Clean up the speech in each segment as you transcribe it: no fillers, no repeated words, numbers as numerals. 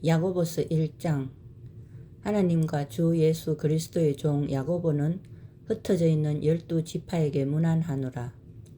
야고보서 1장. 하나님과 주 예수 그리스도의 종 야고보는 흩어져 있는 12지파에게 문안하노라.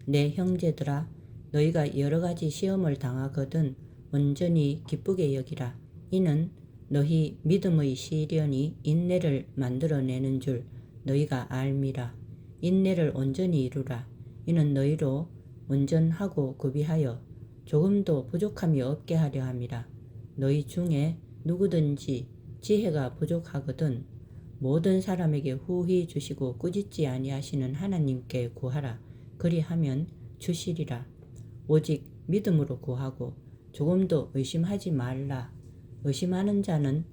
내 형제들아, 너희가 여러가지 시험을 당하거든 온전히 기쁘게 여기라. 이는 너희 믿음의 시련이 인내를 만들어내는 줄 너희가 알미라. 인내를 온전히 이루라. 이는 너희로 온전하고 구비하여 조금도 부족함이 없게 하려 함이라. 너희 중에 누구든지 지혜가 부족하거든 모든 사람에게 후히 주시고 꾸짖지 아니하시는 하나님께 구하라. 그리하면 주시리라. 오직 믿음으로 구하고 조금도 의심하지 말라. 의심하는 자는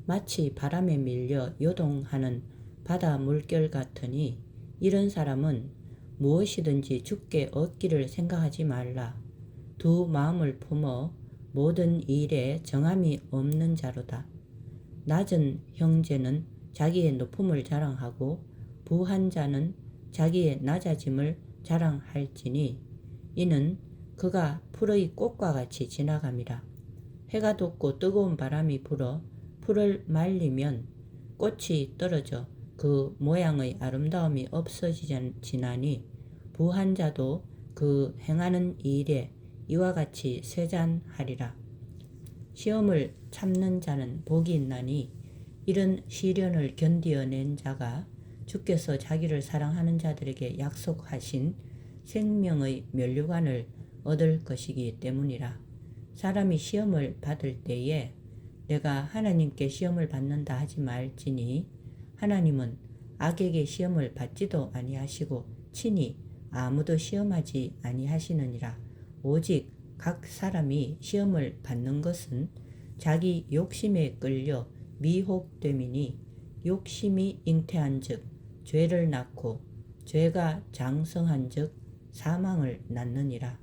마치 바람에 밀려 요동하는 바다 물결 같으니 이런 사람은 무엇이든지 주께 얻기를 생각하지 말라. 두 마음을 품어 모든 일에 정함이 없는 자로다. 낮은 형제는 자기의 높음을 자랑하고 부한 자는 자기의 낮아짐을 자랑할지니 이는 그가 풀의 꽃과 같이 지나감이라. 해가 돋고 뜨거운 바람이 불어 풀을 말리면 꽃이 떨어져 그 모양의 아름다움이 없어지나니 부한 자도 그 행하는 일에 이와 같이 쇠잔하리라. 시험을 참는 자는 복이 있나니 이런 시련을 견디어낸 자가 주께서 자기를 사랑하는 자들에게 약속하신 생명의 면류관을 얻을 것이기 때문이라. 사람이 시험을 받을 때에 내가 하나님께 시험을 받는다 하지 말지니 하나님은 악에게 시험을 받지도 아니하시고 친히 아무도 시험하지 아니하시느니라. 오직 각 사람이 시험을 받는 것은 자기 욕심에 끌려 미혹됨이니 욕심이 잉태한즉 죄를 낳고 죄가 장성한즉 사망을 낳느니라.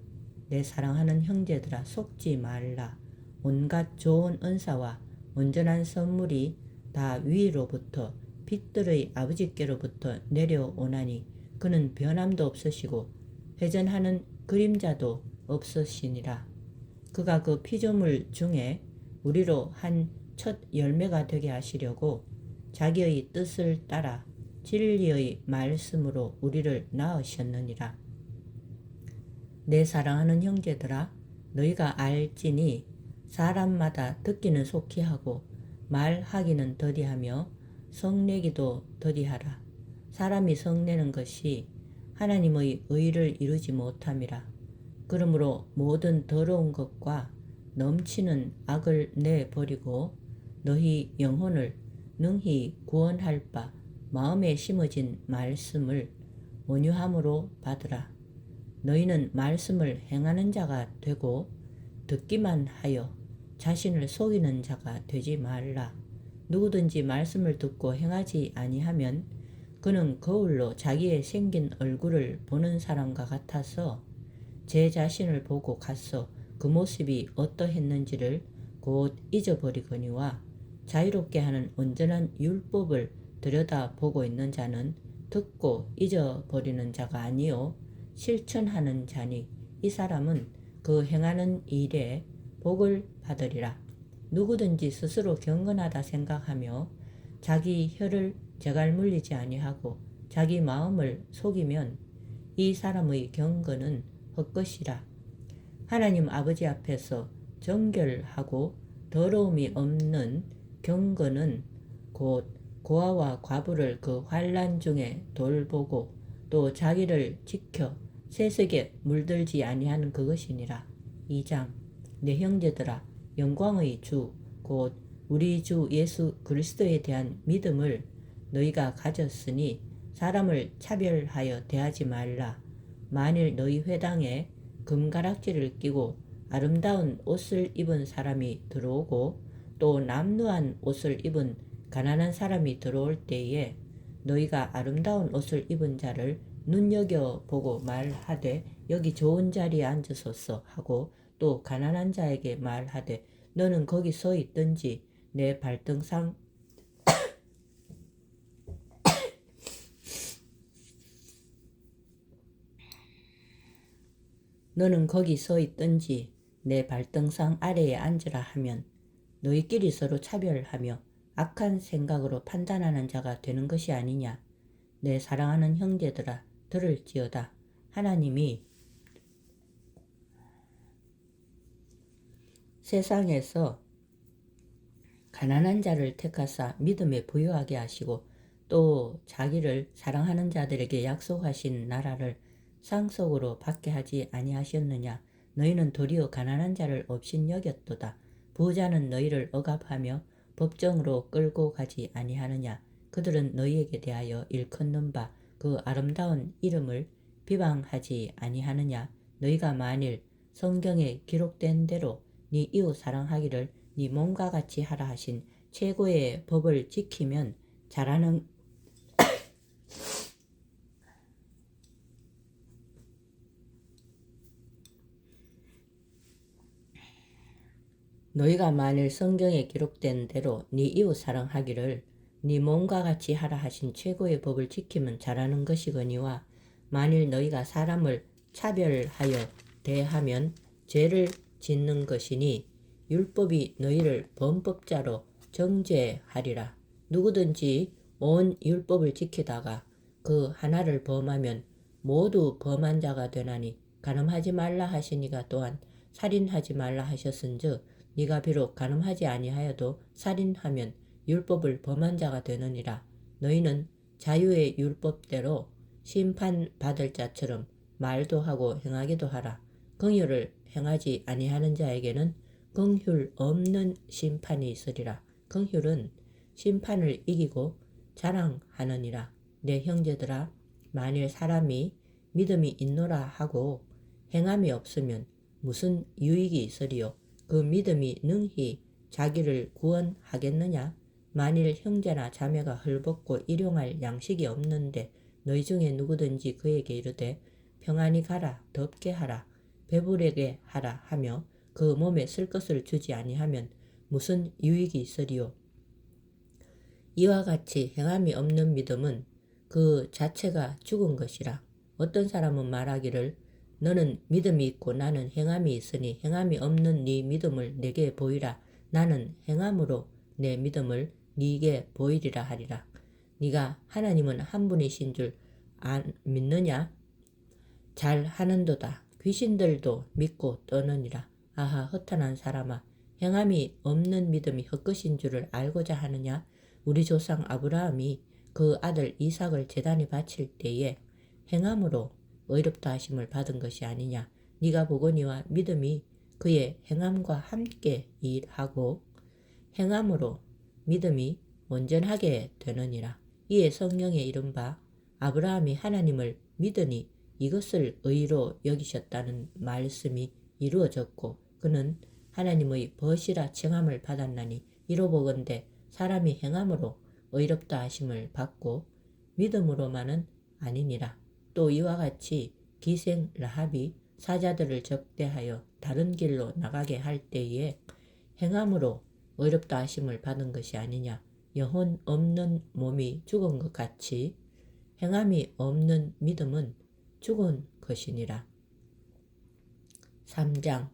내 사랑하는 형제들아, 속지 말라. 온갖 좋은 은사와 온전한 선물이 다 위로부터 빛들의 아버지께로부터 내려오나니 그는 변함도 없으시고 회전하는 그림자도 없으시니라. 그가 그 피조물 중에 우리로 한 첫 열매가 되게 하시려고 자기의 뜻을 따라 진리의 말씀으로 우리를 낳으셨느니라. 내 사랑하는 형제들아, 너희가 알지니 사람마다 듣기는 속히 하고 말하기는 더디하며 성내기도 더디하라. 사람이 성내는 것이 하나님의 의를 이루지 못함이라. 그러므로 모든 더러운 것과 넘치는 악을 내버리고 너희 영혼을 능히 구원할 바 마음에 심어진 말씀을 온유함으로 받으라. 너희는 말씀을 행하는 자가 되고 듣기만 하여 자신을 속이는 자가 되지 말라. 누구든지 말씀을 듣고 행하지 아니하면 그는 거울로 자기의 생긴 얼굴을 보는 사람과 같아서 제 자신을 보고 가서 그 모습이 어떠했는지를 곧 잊어버리거니와 자유롭게 하는 온전한 율법을 들여다보고 있는 자는 듣고 잊어버리는 자가 아니요 실천하는 자니 이 사람은 그 행하는 일에 복을 받으리라. 누구든지 스스로 경건하다 생각하며 자기 혀를 제갈 물리지 아니하고 자기 마음을 속이면 이 사람의 경건은 헛것이라. 하나님 아버지 앞에서 정결하고 더러움이 없는 경건은 곧 고아와 과부를 그 환난 중에 돌보고 또 자기를 지켜 세속에 물들지 아니하는 그것이니라. 2장. 내 형제들아, 영광의 주 곧 우리 주 예수 그리스도에 대한 믿음을 너희가 가졌으니 사람을 차별하여 대하지 말라. 만일 너희 회당에 금가락지를 끼고 아름다운 옷을 입은 사람이 들어오고 또 남루한 옷을 입은 가난한 사람이 들어올 때에 너희가 아름다운 옷을 입은 자를 눈여겨보고 말하되 여기 좋은 자리에 앉으소서 하고 또 가난한 자에게 말하되 너는 거기 서 있든지 내 발등상 너는 거기 서 있든지 내 발등상 아래에 앉으라 하면 너희끼리 서로 차별하며 악한 생각으로 판단하는 자가 되는 것이 아니냐. 내 사랑하는 형제들아, 들을지어다. 하나님이 세상에서 가난한 자를 택하사 믿음에 부유하게 하시고 또 자기를 사랑하는 자들에게 약속하신 나라를 상속으로 받게 하지 아니하셨느냐. 너희는 도리어 가난한 자를 업신여겼도다. 부자는 너희를 억압하며 법정으로 끌고 가지 아니하느냐. 그들은 너희에게 대하여 일컫는 바 그 아름다운 이름을 비방하지 아니하느냐. 너희가 만일 성경에 기록된 대로 네 이웃 사랑하기를 네 몸과 같이 하라 하신 최고의 법을 지키면 잘하는 너희가 만일 성경에 기록된 대로 네 이웃 사랑하기를 네 몸과 같이 하라 하신 최고의 법을 지키면 잘하는 것이거니와 만일 너희가 사람을 차별하여 대하면 죄를 짓는 것이니 율법이 너희를 범법자로 정죄하리라. 누구든지 온 율법을 지키다가 그 하나를 범하면 모두 범한 자가 되나니 간음하지 말라 하시니가 또한 살인하지 말라 하셨은즉 네가 비록 간음하지 아니하여도 살인하면 율법을 범한 자가 되느니라. 너희는 자유의 율법대로 심판받을 자처럼 말도 하고 행하기도 하라. 긍휼을 행하지 아니하는 자에게는 긍휼 없는 심판이 있으리라. 긍휼은 심판을 이기고 자랑하느니라. 내 형제들아, 만일 사람이 믿음이 있노라 하고 행함이 없으면 무슨 유익이 있으리요. 그 믿음이 능히 자기를 구원하겠느냐. 만일 형제나 자매가 헐벗고 일용할 양식이 없는데 너희 중에 누구든지 그에게 이르되 평안히 가라, 덥게 하라, 배부르게 하라 하며 그 몸에 쓸 것을 주지 아니하면 무슨 유익이 있으리요. 이와 같이 행함이 없는 믿음은 그 자체가 죽은 것이라. 어떤 사람은 말하기를 너는 믿음이 있고 나는 행함이 있으니 행함이 없는 네 믿음을 내게 보이라. 나는 행함으로 내 믿음을 네게 보이리라 하리라. 네가 하나님은 한 분이신 줄 안 믿느냐? 잘 하는도다. 귀신들도 믿고 떠느니라. 아하, 허탄한 사람아, 행함이 없는 믿음이 헛것인 줄을 알고자 하느냐? 우리 조상 아브라함이 그 아들 이삭을 제단에 바칠 때에 행함으로 의롭다 하심을 받은 것이 아니냐. 네가 보거니와 믿음이 그의 행함과 함께 일하고 행함으로 믿음이 온전하게 되느니라. 이에 성경에 이른바 아브라함이 하나님을 믿으니 이것을 의로 여기셨다는 말씀이 이루어졌고 그는 하나님의 벗이라 칭함을 받았나니 이로 보건대 사람이 행함으로 의롭다 하심을 받고 믿음으로만은 아니니라. 또 이와 같이 기생 라합이 사자들을 적대하여 다른 길로 나가게 할 때에 행함으로 의롭다 하심을 받은 것이 아니냐. 영혼 없는 몸이 죽은 것 같이 행함이 없는 믿음은 죽은 것이니라. 3장.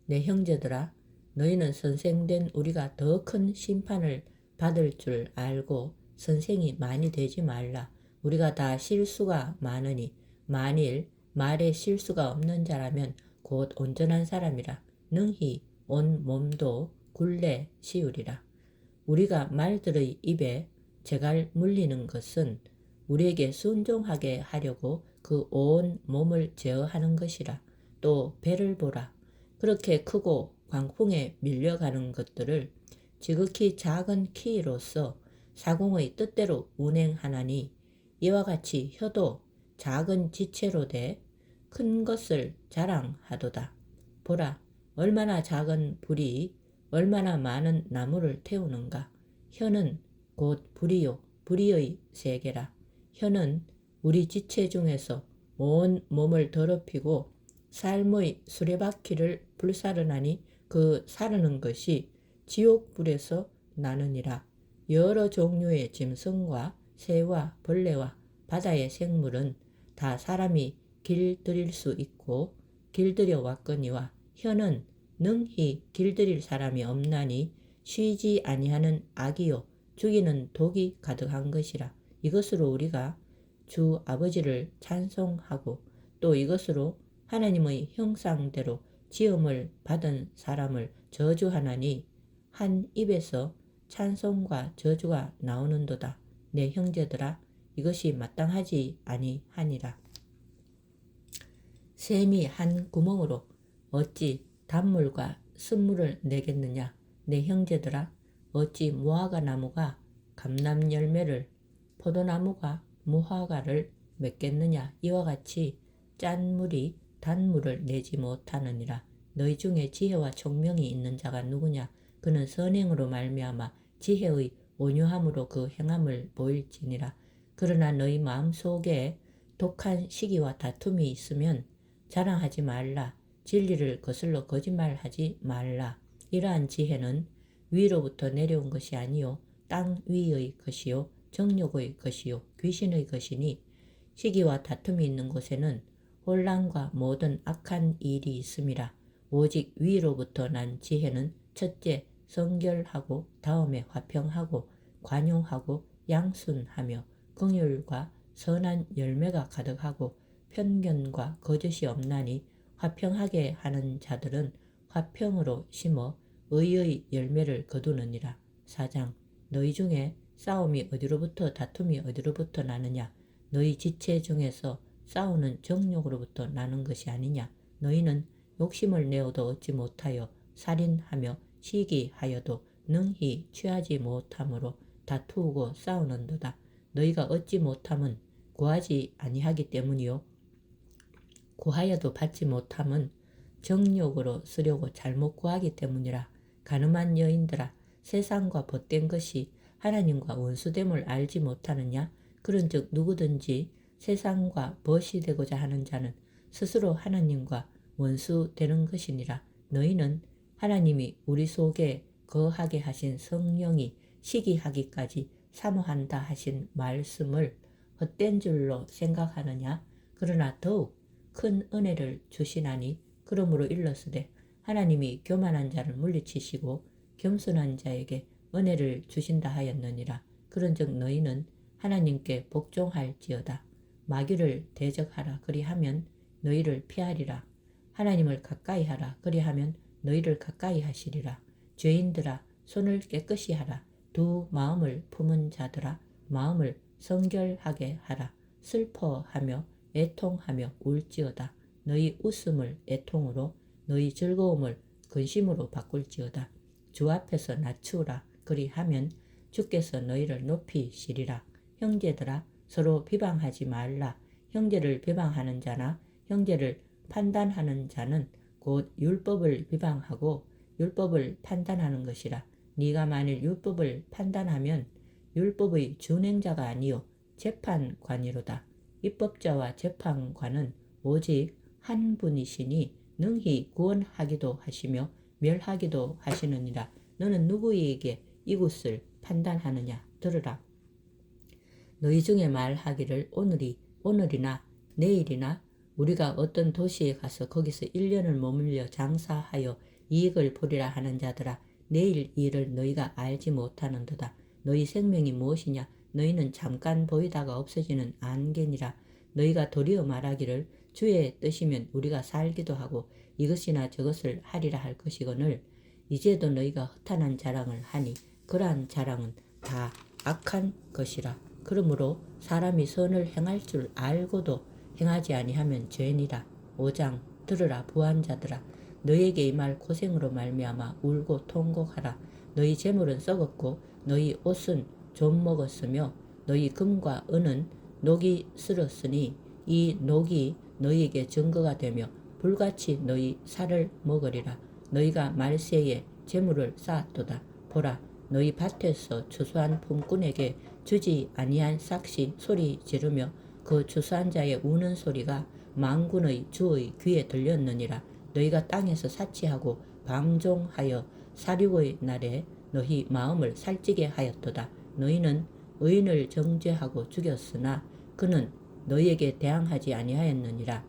내 형제들아, 너희는 선생된 우리가 더 큰 심판을 받을 줄 알고 선생이 많이 되지 말라. 우리가 다 실수가 많으니 만일 말에 실수가 없는 자라면 곧 온전한 사람이라. 능히 온 몸도 굴레 씌우리라. 우리가 말들의 입에 재갈 물리는 것은 우리에게 순종하게 하려고 그 온 몸을 제어하는 것이라. 또 배를 보라. 그렇게 크고 광풍에 밀려가는 것들을 지극히 작은 키로서 사공의 뜻대로 운행하나니 이와 같이 혀도 작은 지체로 돼 큰 것을 자랑하도다. 보라, 얼마나 작은 불이 얼마나 많은 나무를 태우는가. 혀는 곧 불이요 불의의 세계라. 혀는 우리 지체 중에서 온 몸을 더럽히고 삶의 수레바퀴를 불사르나니 그 사르는 것이 지옥불에서 나느니라. 여러 종류의 짐승과 새와 벌레와 바다의 생물은 다 사람이 길들일 수 있고 길들여 왔거니와 혀는 능히 길들일 사람이 없나니 쉬지 아니하는 악이요 죽이는 독이 가득한 것이라. 이것으로 우리가 주 아버지를 찬송하고 또 이것으로 하나님의 형상대로 지음을 받은 사람을 저주하나니 한 입에서 찬송과 저주가 나오는도다. 내 형제들아, 이것이 마땅하지 아니하니라. 샘이 한 구멍으로 어찌 단물과 쓴물을 내겠느냐. 내 형제들아, 어찌 무화과 나무가 감람 열매를, 포도나무가 무화과를 맺겠느냐. 이와 같이 짠 물이 단물을 내지 못하느니라. 너희 중에 지혜와 총명이 있는 자가 누구냐. 그는 선행으로 말미암아 지혜의 온유함으로 그 행함을 보일지니라. 그러나 너희 마음속에 독한 시기와 다툼이 있으면 자랑하지 말라. 진리를 거슬러 거짓말하지 말라. 이러한 지혜는 위로부터 내려온 것이 아니요 땅 위의 것이요 정욕의 것이요 귀신의 것이니, 시기와 다툼이 있는 곳에는 혼란과 모든 악한 일이 있음이라. 오직 위로부터 난 지혜는 첫째 성결하고 다음에 화평하고 관용하고 양순하며 긍휼과 선한 열매가 가득하고 편견과 거짓이 없나니, 화평하게 하는 자들은 화평으로 심어 의의 열매를 거두느니라. 4장. 너희 중에 싸움이 어디로부터 다툼이 어디로부터 나느냐. 너희 지체 중에서 싸우는 정욕으로부터 나는 것이 아니냐. 너희는 욕심을 내어도 얻지 못하여 살인하며 시기하여도 능히 취하지 못함으로 다투고 싸우는도다. 너희가 얻지 못함은 구하지 아니하기 때문이요 구하여도 받지 못함은 정욕으로 쓰려고 잘못 구하기 때문이라. 가늠한 여인들아, 세상과 벗된 것이 하나님과 원수됨을 알지 못하느냐. 그런즉 누구든지 세상과 벗이 되고자 하는 자는 스스로 하나님과 원수되는 것이니라. 너희는 하나님이 우리 속에 거하게 하신 성령이 시기하기까지 사모한다 하신 말씀을 헛된 줄로 생각하느냐. 그러나 더욱 큰 은혜를 주시나니, 그러므로 일렀으되 하나님이 교만한 자를 물리치시고 겸손한 자에게 은혜를 주신다 하였느니라. 그런즉 너희는 하나님께 복종할지어다. 마귀를 대적하라. 그리하면 너희를 피하리라. 하나님을 가까이 하라. 그리하면 너희를 가까이 하시리라. 죄인들아, 손을 깨끗이 하라. 두 마음을 품은 자들아, 마음을 성결하게 하라. 슬퍼하며 애통하며 울지어다. 너희 웃음을 애통으로, 너희 즐거움을 근심으로 바꿀지어다. 주 앞에서 낮추라. 그리하면 주께서 너희를 높이시리라. 형제들아, 서로 비방하지 말라. 형제를 비방하는 자나 형제를 판단하는 자는 곧 율법을 비방하고 율법을 판단하는 것이라. 네가 만일 율법을 판단하면 율법의 준행자가 아니요 재판관이로다. 입법자와 재판관은 오직 한 분이시니 능히 구원하기도 하시며 멸하기도 하시느니라. 너는 누구에게 이곳을 판단하느냐. 들으라. 너희 중에 말하기를 오늘이나 내일이나 우리가 어떤 도시에 가서 거기서 1년을 머물려 장사하여 이익을 보리라 하는 자들아, 내일 일을 너희가 알지 못하는도다. 너희 생명이 무엇이냐. 너희는 잠깐 보이다가 없어지는 안개니라. 너희가 도리어 말하기를 주의 뜻이면 우리가 살기도 하고 이것이나 저것을 하리라 할 것이거늘, 이제도 너희가 허탄한 자랑을 하니 그러한 자랑은 다 악한 것이라. 그러므로 사람이 선을 행할 줄 알고도 행하지 아니하면 죄니라. 5장. 들으라 부한 자들아, 너희에게 이 말 고생으로 말미암아 울고 통곡하라. 너희 재물은 썩었고 너희 옷은 좀 먹었으며 너희 금과 은은 녹이 슬었으니 이 녹이 너희에게 증거가 되며 불같이 너희 살을 먹으리라. 너희가 말세에 재물을 쌓았도다. 보라, 너희 밭에서 추수한 품꾼에게 주지 아니한 삭시 소리 지르며 그 추수한 자의 우는 소리가 만군의 주의 귀에 들렸느니라. 너희가 땅에서 사치하고 방종하여 사륙의 날에 너희 마음을 살찌게 하였도다. 너희는 의인을 정죄하고 죽였으나 그는 너희에게 대항하지 아니하였느니라.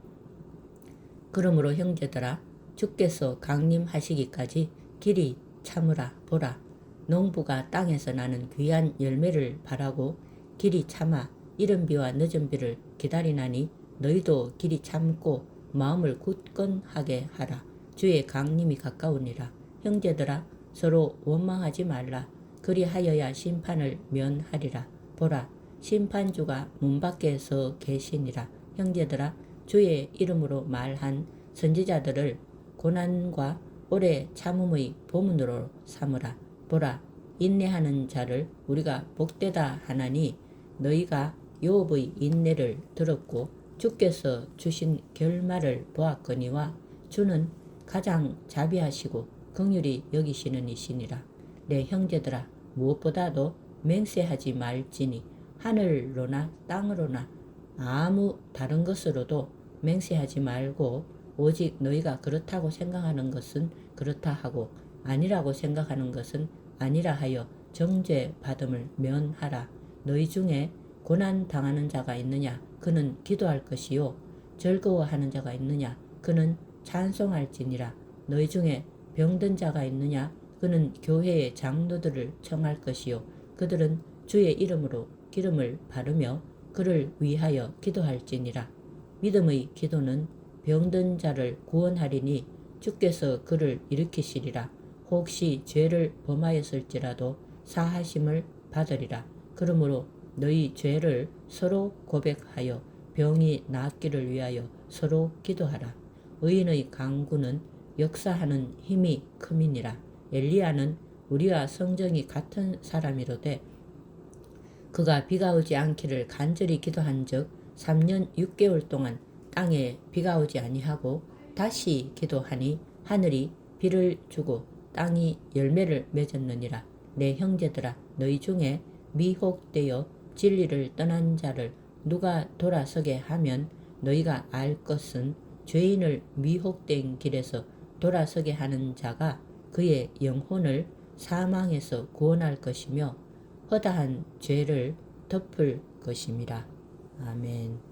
그러므로 형제들아, 주께서 강림하시기까지 길이 참으라. 보라, 농부가 땅에서 나는 귀한 열매를 바라고 길이 참아 이른 비와 늦은 비를 기다리나니 너희도 길이 참고 마음을 굳건하게 하라. 주의 강림이 가까우니라. 형제들아 서로 원망하지 말라. 그리하여야 심판을 면하리라. 보라 심판주가 문 밖에 서 계시니라. 형제들아 주의 이름으로 말한 선지자들을 고난과 오래 참음의 보문으로 삼으라. 보라 인내하는 자를 우리가 복되다 하나니 너희가 욥의 인내를 들었고 주께서 주신 결말을 보았거니와 주는 가장 자비하시고 긍휼히 여기시는 이시니라. 내 형제들아 무엇보다도 맹세하지 말지니 하늘로나 땅으로나 아무 다른 것으로도 맹세하지 말고 오직 너희가 그렇다고 생각하는 것은 그렇다 하고 아니라고 생각하는 것은 아니라 하여 정죄 받음을 면하라. 너희 중에 고난 당하는 자가 있느냐 그는 기도할 것이요 즐거워하는 자가 있느냐 그는 찬송할지니라. 너희 중에 병든 자가 있느냐 그는 교회의 장로들을 청할 것이요 그들은 주의 이름으로 기름을 바르며 그를 위하여 기도할지니라. 믿음의 기도는 병든 자를 구원하리니 주께서 그를 일으키시리라. 혹시 죄를 범하였을지라도 사하심을 받으리라. 그러므로 너희 죄를 서로 고백하여 병이 낫기를 위하여 서로 기도하라. 의인의 간구는 역사하는 힘이 큼이니라. 엘리야는 우리와 성정이 같은 사람이로되 그가 비가 오지 않기를 간절히 기도한 적 3년 6개월 동안 땅에 비가 오지 아니하고 다시 기도하니 하늘이 비를 주고 땅이 열매를 맺었느니라. 내 형제들아 너희 중에 미혹되어 진리를 떠난 자를 누가 돌아서게 하면 너희가 알 것은 죄인을 미혹된 길에서 돌아서게 하는 자가 그의 영혼을 사망에서 구원할 것이며 허다한 죄를 덮을 것임이라. 아멘.